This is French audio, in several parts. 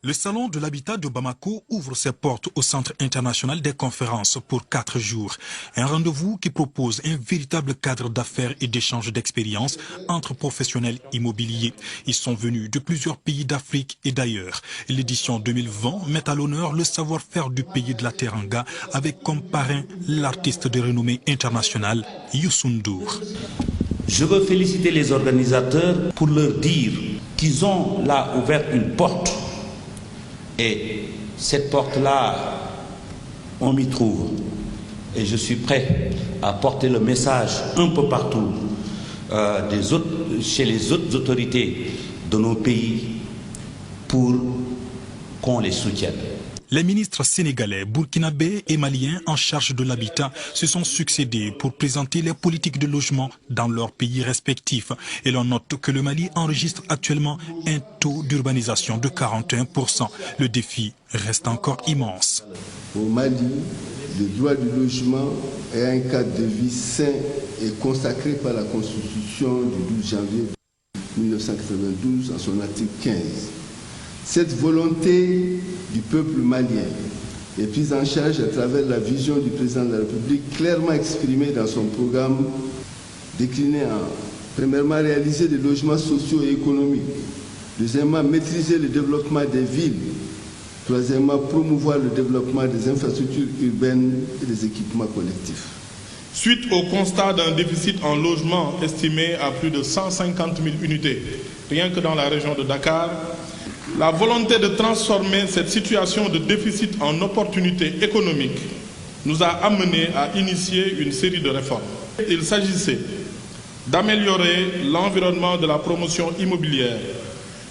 Le salon de l'habitat de Bamako ouvre ses portes au Centre international des conférences pour 4 jours. Un rendez-vous qui propose un véritable cadre d'affaires et d'échange d'expériences entre professionnels immobiliers. Ils sont venus de plusieurs pays d'Afrique et d'ailleurs. L'édition 2020 met à l'honneur le savoir-faire du pays de la Teranga avec comme parrain l'artiste de renommée internationale Youssou N'Dour. Je veux féliciter les organisateurs pour leur dire qu'ils ont là ouvert une porte. Et cette porte-là, on m'y trouve. Et je suis prêt à porter le message un peu partout chez les autres autorités de nos pays pour qu'on les soutienne. Les ministres sénégalais, burkinabés et maliens en charge de l'habitat se sont succédés pour présenter les politiques de logement dans leurs pays respectifs. Et l'on note que le Mali enregistre actuellement un taux d'urbanisation de 41%. Le défi reste encore immense. Au Mali, le droit du logement est un cadre de vie sain et consacré par la Constitution du 12 janvier 1992 en son article 15. Cette volonté du peuple malien est prise en charge à travers la vision du président de la République clairement exprimée dans son programme décliné en premièrement réaliser des logements sociaux et économiques, deuxièmement maîtriser le développement des villes, troisièmement promouvoir le développement des infrastructures urbaines et des équipements collectifs. Suite au constat d'un déficit en logement estimé à plus de 150 000 unités, rien que dans la région de Dakar, la volonté de transformer cette situation de déficit en opportunité économique nous a amenés à initier une série de réformes. Il s'agissait d'améliorer l'environnement de la promotion immobilière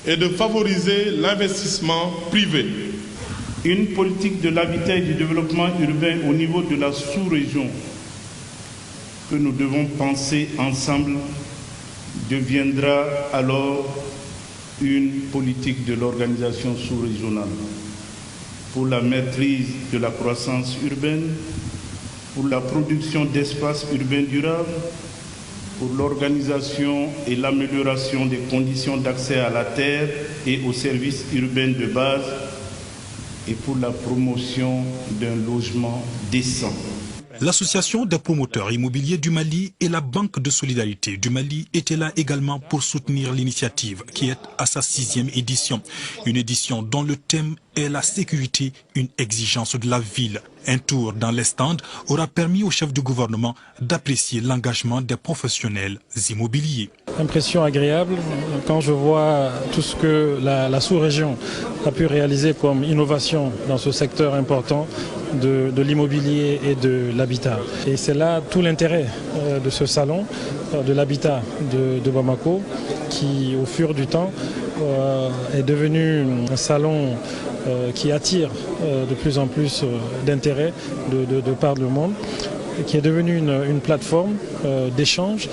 et de favoriser l'investissement privé. Une politique de l'habitat et du développement urbain au niveau de la sous-région que nous devons penser ensemble deviendra alors une politique de l'organisation sous-régionale pour la maîtrise de la croissance urbaine, pour la production d'espaces urbains durables, pour l'organisation et l'amélioration des conditions d'accès à la terre et aux services urbains de base et pour la promotion d'un logement décent. L'Association des promoteurs immobiliers du Mali et la Banque de solidarité du Mali étaient là également pour soutenir l'initiative qui est à sa 6e édition. Une édition dont le thème est la sécurité, une exigence de la ville. Un tour dans les stands aura permis au chef du gouvernement d'apprécier l'engagement des professionnels immobiliers. Impression agréable quand je vois tout ce que la sous-région a pu réaliser comme innovation dans ce secteur important de l'immobilier et de l'habitat. Et c'est là tout l'intérêt de ce salon de l'habitat de Bamako qui, au fur du temps, est devenu un salon qui attire de plus en plus d'intérêt de par le monde, qui est devenu une plateforme d'échange,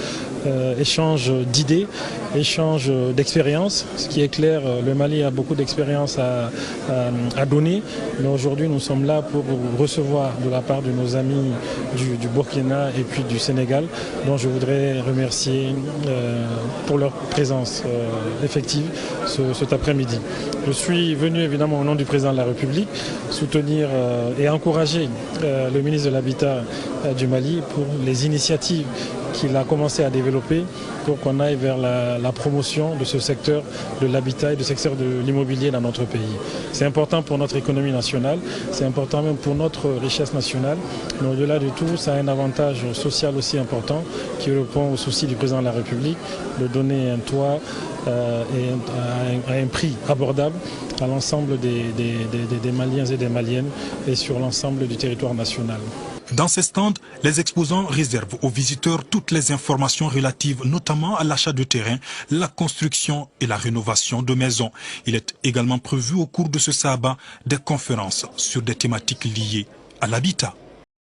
échange d'idées, échange d'expériences. Ce qui est clair, le Mali a beaucoup d'expérience à donner, mais aujourd'hui nous sommes là pour recevoir de la part de nos amis du Burkina et puis du Sénégal, dont je voudrais remercier pour leur présence effective cet après-midi. Je suis venu évidemment au nom du président de la République soutenir et encourager le ministre de l'Habitat du Mali pour les initiatives qu'il a commencé à développer pour qu'on aille vers la promotion de ce secteur de l'habitat et du secteur de l'immobilier dans notre pays. C'est important pour notre économie nationale, c'est important même pour notre richesse nationale, mais au-delà de tout, ça a un avantage social aussi important qui répond au souci du président de la République de donner un toit et à un prix abordable à l'ensemble des Maliens et des Maliennes et sur l'ensemble du territoire national. Dans ces stands, les exposants réservent aux visiteurs toutes les informations relatives notamment à l'achat de terrain, la construction et la rénovation de maisons. Il est également prévu au cours de ce sabbat des conférences sur des thématiques liées à l'habitat.